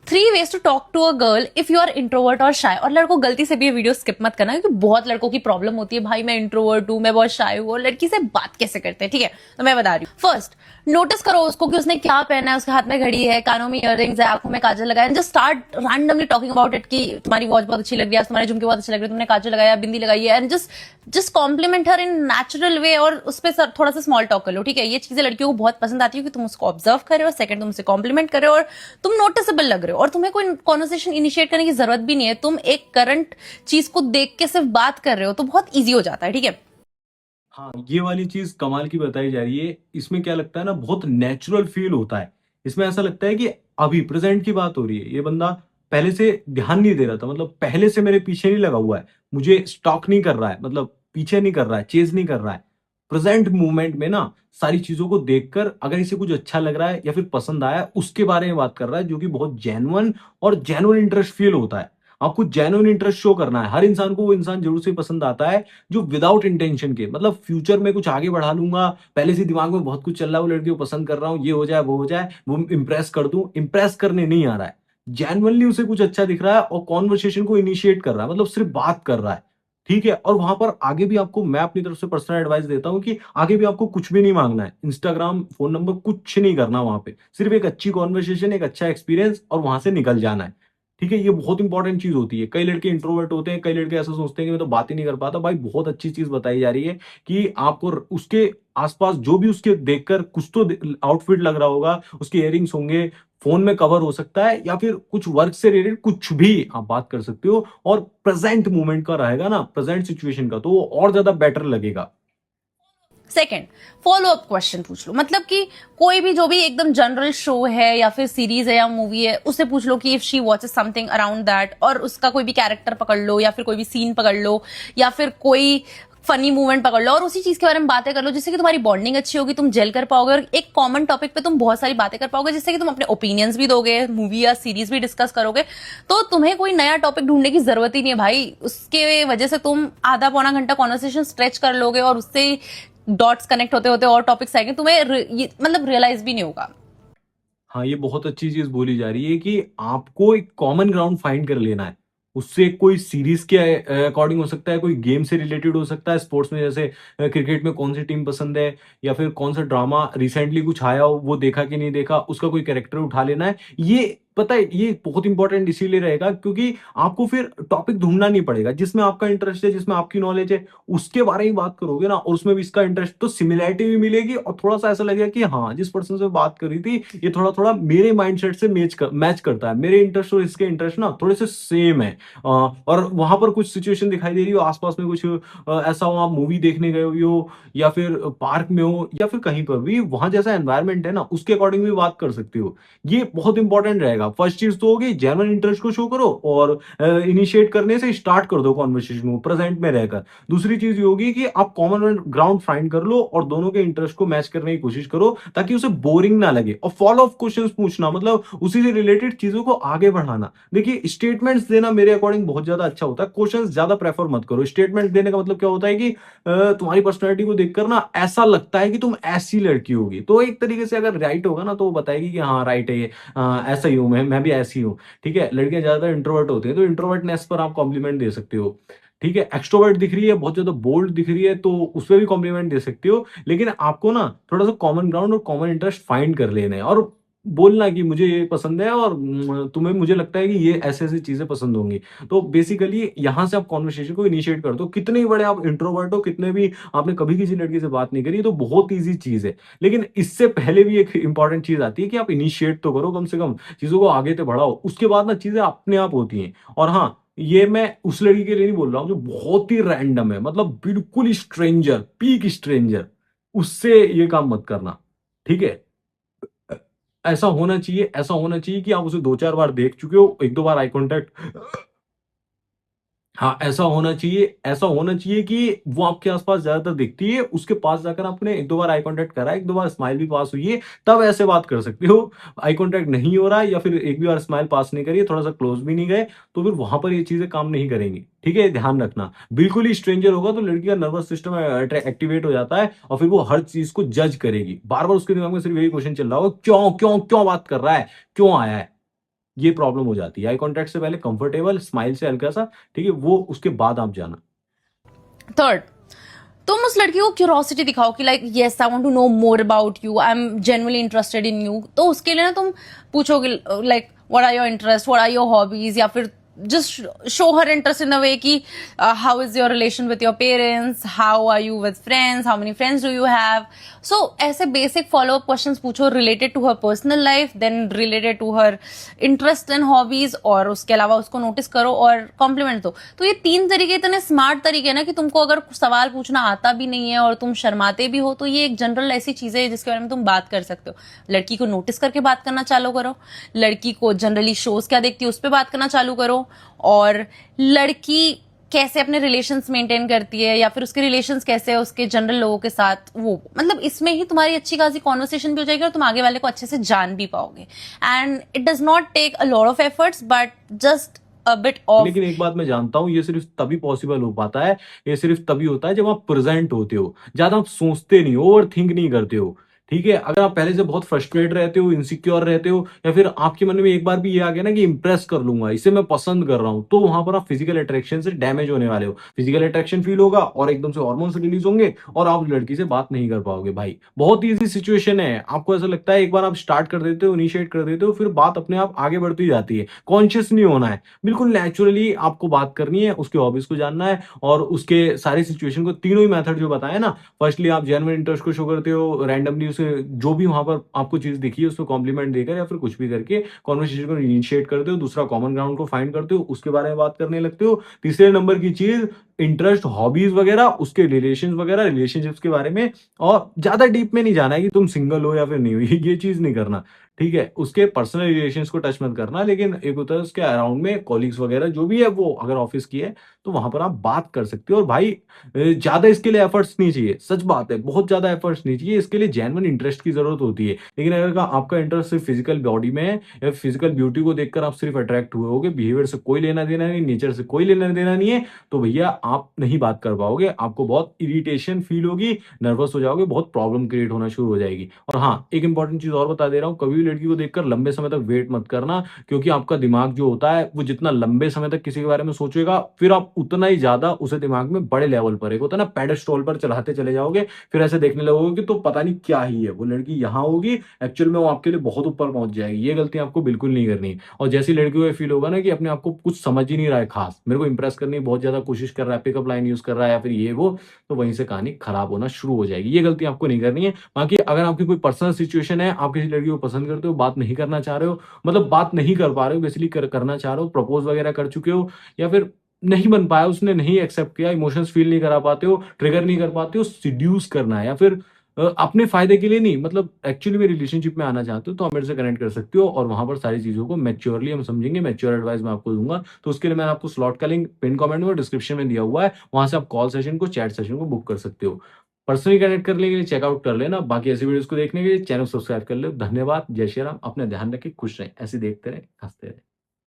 3 ways to talk to a girl if you are introvert और shy। और लड़कों गलती से भी ये वीडियो स्किप मत करना, क्योंकि बहुत लड़कों की प्रॉब्लम होती है, भाई मैं इंट्रोवर्ट हूँ, मैं बहुत शाय हूँ, और लड़की से बात कैसे करते हैं। ठीक है, तो मैं बता रही हूँ। फर्स्ट, नोटिस करो उसको कि उसने क्या पहना है, उसके हाथ में घड़ी है, कानों में इयररिंग्स है, आंखों में काजल लगाया। Just start randomly talking about it कि तुम्हारी वॉच बहुत अच्छी लग रही है, तुम्हारे झुमके बहुत अच्छे लग रहे हैं, तुमने काजल लगाया, बिंदी लगाई है, and just compliment her in natural way, और उस पर थोड़ा सा स्मॉल टॉक कर लो। ठीक है, ये चीजें लड़कियों को बहुत पसंद आती है कि तुम उसको ऑब्जर्व कर रहे हो, सेकंड तुम उसे कॉम्प्लीमेंट कर रहे हो, और तुम नोटिसेबल लग रहे हो, और तुम्हें कोई कॉन्वर्सेशन इनिशिएट करने की जरूरत भी नहीं है। तुम एक करंट चीज को देख के सिर्फ बात कर रहे हो, तो बहुत ईजी हो जाता है। ठीक है, हाँ, ये वाली चीज़ कमाल की बताई जा रही है। इसमें क्या लगता है ना, बहुत नेचुरल फ़ील होता है। इसमें ऐसा लगता है कि अभी प्रेज़ेंट की बात हो रही है। ये बंदा पहले से ध्यान नहीं दे रहा था, मतलब पहले से मेरे पीछे नहीं लगा हुआ है। मुझे स्टॉक नहीं कर रहा है, मतलब पीछे नहीं कर रहा है, चेज़ नहीं कर रहा है। प्रेज़ेंट मोमेंट में ना सारी चीज़ों को देखकर अगर इसे कुछ अच्छा लग रहा है या फिर पसंद आया है, उसके बारे में बात कर रहा है, जो कि बहुत जेन्युइन और जेन्युइन इंटरेस्ट फ़ील होता है। आपको जेन्युइन इंटरेस्ट शो करना है। हर इंसान को वो इंसान ज़रूर से पसंद आता है जो विदाउट इंटेंशन के, मतलब फ्यूचर में कुछ आगे बढ़ा लूँगा, पहले से दिमाग में बहुत कुछ चल रहा है, वो लड़की को पसंद कर रहा हूँ, ये हो जाए, वो हो जाए, वो इम्प्रेस कर दूँ, इम्प्रेस करने नहीं आ रहा है। जेन्युइनली उसे कुछ अच्छा दिख रहा है और कन्वर्सेशन को इनिशिएट कर रहा है, मतलब सिर्फ बात कर रहा है, ठीक है? और वहाँ पर आगे भी आपको मैं अपनी तरफ से पर्सनल एडवाइस देता हूँ कि आगे भी आपको कुछ भी नहीं माँगना है। इंस्टाग्राम, फ़ोन नंबर कुछ नहीं करना वहाँ पे। सिर्फ एक अच्छी कन्वर्सेशन, एक अच्छा एक्सपीरियंस और वहाँ से निकल जाना है। ठीक है? ये बहुत इंपॉर्टेंट चीज़ होती है। कई लड़के इंट्रोवर्ट होते हैं, कई लड़के ऐसा सोचते हैं कि मैं तो बात ही नहीं कर पाता। भाई बहुत अच्छी चीज़ बताई जा रही है कि आपको उसके आस-पास जो भी उसके देखकर कुछ तो आउटफिट लग रहा होगा, उसके इयररिंग्स होंगे, फ़ोन में कवर हो सकता है या फिर कुछ वर्क से रिलेटेड कुछ भी आप बात कर सकते हो और प्रेज़ेंट मोमेंट का रहेगा ना, प्रेज़ेंट सिचुएशन का, तो वो और ज़्यादा बेटर लगेगा। सेकंड, फॉलो अप क्वेश्चन पूछ लो। मतलब कि कोई भी जो भी एकदम जनरल शो है या फिर सीरीज है या मूवी है, उससे पूछ लो कि if she watches something around that, और उसका कोई भी कैरेक्टर पकड़ लो या फिर कोई भी सीन पकड़ लो या फिर कोई फनी मूवमेंट पकड़ लो, और उसी चीज के बारे में बातें कर लो, जिससे कि तुम्हारी बॉन्डिंग अच्छी होगी, तुम जेल कर पाओगे, और एक कॉमन टॉपिक पे तुम बहुत सारी बातें कर पाओगे, जिससे कि तुम अपने ओपिनियंस भी दोगे, मूवी या सीरीज भी डिस्कस करोगे। तो तुम्हें कोई नया टॉपिक ढूंढने की जरूरत ही नहीं है भाई। उसके वजह से तुम आधा पौना घंटा कॉन्वर्सेशन स्ट्रेच कर लोगे, और उससे डॉट्स कनेक्ट होते होते और टॉपिक्स आएंगे, तुम्हें मतलब रियलाइज भी नहीं होगा। हाँ, ये बहुत अच्छी चीज़ बोली जा रही है कि आपको एक कॉमन ग्राउंड फाइंड कर लेना है। उससे कोई सीरीज़ के अकॉर्डिंग हो सकता है, कोई गेम से रिलेटेड हो सकता है, स्पोर्ट्स में जैसे क्रिकेट में कौन-सी टीम पसंद है या फिर कौन-सा ड्रामा रिसेंटली कुछ आया हो, वो देखा कि नहीं देखा, उसका कोई कैरेक्टर उठा लेना है। ये पता है, ये बहुत इंपॉर्टेंट इसीलिए रहेगा क्योंकि आपको फिर टॉपिक ढूँढना नहीं पड़ेगा। जिसमें आपका इंटरेस्ट है, जिसमें आपकी नॉलेज है, उसके बारे में बात करोगे ना और उसमें भी इसका इंटरेस्ट, तो सिमिलैरिटी भी मिलेगी और थोड़ा-सा ऐसा लगेगा कि हाँ, जिस पर्सन से बात कर रही थी, ये थोड़ा-थोड़ा मेरे माइंडसेट से मैच करता है। मेरे इंटरेस्ट और इसके इंटरेस्ट ना थोड़े-से सेम है। और वहाँ पर कुछ सिचुएशन दिखाई दे रही हो, आस-पास में कुछ ऐसा हो, आप मूवी देखने गए हुए हो या फिर पार्क में हो या फिर कहीं पर भी, वहाँ जैसा एनवायरनमेंट है ना, उसके अकॉर्डिंग भी बात कर सकते हो। ये बहुत इंपॉर्टेंट रहेगा। फर्स्ट चीज़ तो होगी जेन्युइन इंटरेस्ट को शो करो और इनिशिएट करने से स्टार्ट कर दो कन्वर्सेशन को प्रेजेंट में रहकर। दूसरी चीज़ ये होगी कि आप कॉमन ग्राउंड फाइंड कर लो और दोनों के इंटरेस्ट को मैच करने की कोशिश करो ताकि उसे बोरिंग ना लगे, और फॉलो अप क्वेश्चंस पूछना, मतलब उसी से रिलेटेड चीज़ों को आगे बढ़ाना। देखिए, स्टेटमेंट्स देना मेरे अकॉर्डिंग बहुत ज़्यादा अच्छा होता है, क्वेश्चंस ज़्यादा प्रेफर मत करो। स्टेटमेंट देने का मतलब क्या होता है कि तुम्हारी पर्सनैलिटी को देखकर ना ऐसा लगता है कि तुम ऐसी लड़की होगी, तो एक तरीके से अगर राइट होगा ना तो वो बताएगी कि हाँ राइट है ये, ऐसा ही हूँ मैं भी ऐसी हूँ। ठीक है, लड़कियां ज्यादातर इंट्रोवर्ट होती हैं तो इंट्रोवर्टनेस पर आप कॉम्प्लीमेंट दे सकते हो। ठीक है, एक्सट्रोवर्ट दिख रही है, बहुत ज्यादा बोल्ड दिख रही है, तो उस पर भी कॉम्प्लीमेंट दे सकते हो, लेकिन आपको ना थोड़ा सा कॉमन ग्राउंड और कॉमन इंटरेस्ट फाइंड कर लेना है और बोलना कि मुझे ये पसंद है और तुम्हें मुझे लगता है कि ये ऐसे ऐसी चीजें पसंद होंगी। तो बेसिकली यहाँ से आप कॉन्वर्सेशन को इनिशिएट कर दो, कितने ही बड़े आप इंट्रोवर्ट हो, कितने भी आपने कभी किसी लड़की से बात नहीं करी, तो बहुत ईजी चीज है। लेकिन इससे पहले भी एक इंपॉर्टेंट चीज आती है कि आप इनिशिएट तो करो, कम से कम चीजों को आगे तो बढ़ाओ, उसके बाद ना चीजें अपने आप होती हैं। और हाँ, ये मैं उस लड़की के लिए नहीं बोल रहा हूँ जो बहुत ही रैंडम है, मतलब बिल्कुल स्ट्रेंजर, पीक स्ट्रेंजर, उससे ये काम मत करना। ठीक है, ऐसा होना चाहिए कि आप उसे 2-4 बार देख चुके हो, 1-2 बार आई कॉन्टैक्ट, हाँ, ऐसा होना चाहिए कि वो आपके आस-पास ज़्यादातर दिखती है, उसके पास जाकर आपने 1-2 बार आई कॉन्टैक्ट करा है, 1-2 बार स्माइल भी पास हुई है, तब ऐसे बात कर सकते हो। आई कॉन्टैक्ट नहीं हो रहा है या फिर एक भी बार स्माइल पास नहीं करी है, थोड़ा-सा क्लोज़ भी नहीं गए, तो फिर वहाँ पर ये चीज़ें काम नहीं करेंगी। ठीक है? ध्यान रखना। बिल्कुल ही स्ट्रेंजर होगा तो लड़की का नर्वस सिस्टम एक्टिवेट हो जाता है और फिर वो हर चीज़ को जज करेगी। बार-बार उसके दिमाग में सिर्फ यही क्वेश्चन चल रहा होगा, क्यों, क्यों, क्यों बात कर रहा है? क्यों आया है? ये प्रॉब्लम हो जाती है। आई कॉन्टैक्ट से पहले कंफर्टेबल स्माइल से हल्का सा, ठीक है, वो उसके बाद आप जाना। थर्ड, तुम उस लड़की को क्यूरोसिटी दिखाओ कि like yes I want to know more about you, I am genuinely interested in you. तो उसके लिए ना तुम पूछोगे like what are your interest, what are your hobbies, या फिर just show her interest in a way कि how is your relation with your parents, how are you with friends, how many friends do you have. So ऐसे basic follow up questions पूछो related to her personal life, then related to her interest and hobbies, और उसके अलावा उसको notice करो और compliment दो। तो ये 3 तरीके इतने smart तरीके हैं ना कि तुमको अगर सवाल पूछना आता भी नहीं है और तुम शर्माते भी हो, तो ये एक जनरल ऐसी चीजें है जिसके बारे में तुम बात कर सकते हो। लड़की को नोटिस करके बात करना चालू करो, लड़की को जनरली शोज क्या देखती है उस पर बात करना चालू करो, और लड़की कैसे अपने रिलेशंस मेंटेन करती है या फिर उसके रिलेशंस कैसे है उसके जनरल लोगों के साथ, वो मतलब इसमें ही तुम्हारी अच्छी खासी कॉन्वर्सेशन भी हो जाएगी और तुम आगे वाले को अच्छे से जान भी पाओगे। And it does not take a lot of efforts but just a bit of. लेकिन एक बात मैं जानता हूँ, ये सिर्फ तभी पॉसिबल हो पाता है, ये सिर्फ तभी होता है जब आप प्रेजेंट होते हो, ज्यादा आप सोचते नहीं हो, ओवर थिंक नहीं करते हो। ठीक है, अगर आप पहले से बहुत फ्रस्ट्रेट रहते हो, इनसिक्योर रहते हो, या फिर आपके मन में एक बार भी ये आ गया ना कि इंप्रेस कर लूंगा, इसे मैं पसंद कर रहा हूं, तो वहां पर आप फिजिकल अट्रैक्शन से डैमेज होने वाले हो। फिजिकल अट्रैक्शन फील होगा और एकदम से हार्मोन्स रिलीज होंगे और आप लड़की से बात नहीं कर पाओगे। भाई बहुत ईजी सिचुएशन है, आपको ऐसा लगता है एक बार आप स्टार्ट कर देते हो, इनिशिएट कर देते हो, फिर बात अपने आप आगे बढ़ती जाती है। कॉन्शियस नहीं होना है, बिल्कुल नेचुरली आपको बात करनी है, उसके हॉबीज को जानना है और उसके सारी सिचुएशन को, तीनों ही मेथड जो बताया ना, फर्स्टली आप जेन्युइन इंटरेस्ट को शो करते हो, रैंडमली उसे जो भी वहां पर आपको चीज दिखी है उसको कॉम्प्लीमेंट देकर या फिर कुछ भी करके कॉन्वर्सेशन को इनिशिएट करते हो, दूसरा कॉमन ग्राउंड को फाइंड करते हो, उसके बारे में बात करने लगते हो, तीसरे नंबर की चीज इंटरेस्ट, हॉबीज वगैरह, उसके रिलेशन वगैरह, रिलेशनशिप्स के बारे में, और ज्यादा डीप में नहीं जाना है कि तुम सिंगल हो या फिर नहीं हो, ये चीज नहीं करना। ठीक है, उसके पर्सनल रिलेशंस को टच मत करना, लेकिन एक होता है उसके अराउंड में कॉलीग्स वगैरह जो भी है, वो अगर ऑफिस की है तो वहां पर आप बात कर सकते हो। और भाई ज्यादा इसके लिए एफर्ट्स नहीं चाहिए, सच बात है, बहुत ज्यादा एफर्ट्स नहीं चाहिए, इसके लिए जेन्युइन इंटरेस्ट की जरूरत होती है। लेकिन अगर आपका इंटरेस्ट सिर्फ फिजिकल बॉडी में है या फिजिकल ब्यूटी को देखकर आप सिर्फ अट्रैक्ट हुए होगे, बिहेवियर से कोई लेना देना नहीं, नेचर से कोई लेना देना नहीं है, तो भैया आप नहीं बात कर पाओगे, आपको बहुत इरिटेशन फील होगी, नर्वस हो जाओगे, बहुत प्रॉब्लम क्रिएट होना शुरू हो जाएगी। और हाँ, एक इंपॉर्टेंट चीज और बता दे रहा हूँ, कभी भी लड़की को देखकर लंबे समय तक वेट मत करना, क्योंकि आपका दिमाग जो होता है वो जितना लंबे समय तक किसी के बारे में सोचेगा, फिर आप उतना ही ज्यादा उसे दिमाग में बड़े लेवल पर, एक होता है ना पेडेस्टॉल पर चढ़ाते चले जाओगे, फिर ऐसे देखने लगोगे कि तो पता नहीं क्या ही है, वो लड़की यहाँ होगी, एक्चुअल में वो आपके लिए बहुत ऊपर पहुंच जाएगी। ये गलती आपको बिल्कुल नहीं करनी। और जैसी लड़की को ये फील होगा ना कि अपने आप को कुछ समझ ही नहीं रहा है खास, मेरे को इंप्रेस करने की बहुत ज्यादा कोशिश कर रहा है, पिकअप लाइन यूज कर रहा है या फिर ये वो, तो वहीं से कहानी खराब होना शुरू हो जाएगी। ये गलती आपको नहीं करनी है। बाकी अगर आपकी कोई पर्सनल सिचुएशन है, आप किसी लड़की को पसंद करते हो, बात नहीं करना चाह रहे हो, मतलब बात नहीं कर पा रहे हो, बेसिकली करना चाह रहे हो, प्रपोज वगैरह कर चुके हो, या फिर नहीं बन पाया, उसने नहीं एक्सेप्ट किया, इमोशंस फील नहीं करा पाते हो, ट्रिगर नहीं कर पाते हो, सिड्यूस करना है या फिर अपने फायदे के लिए नहीं, मतलब एक्चुअली में रिलेशनशिप में आना चाहते हो, तो आप मेरे से कनेक्ट कर सकते हो और वहां पर सारी चीजों को मैच्योरली हम समझेंगे, मैच्योर एडवाइस मैं आपको दूंगा। तो उसके लिए मैंने आपको स्लॉट का लिंक पिन कमेंट में और डिस्क्रिप्शन में दिया हुआ है, वहां से आप कॉल सेशन को, चैट सेशन को बुक कर सकते हो। पर्सनली कनेक्ट करने के लिए चेकआउट कर लेना। बाकी ऐसी वीडियोस को देखने के लिए चैनल सब्सक्राइब कर ले। धन्यवाद, जय श्री राम, अपना ध्यान रखें, खुश रहें, ऐसे देखते रहे, हंसते रहे।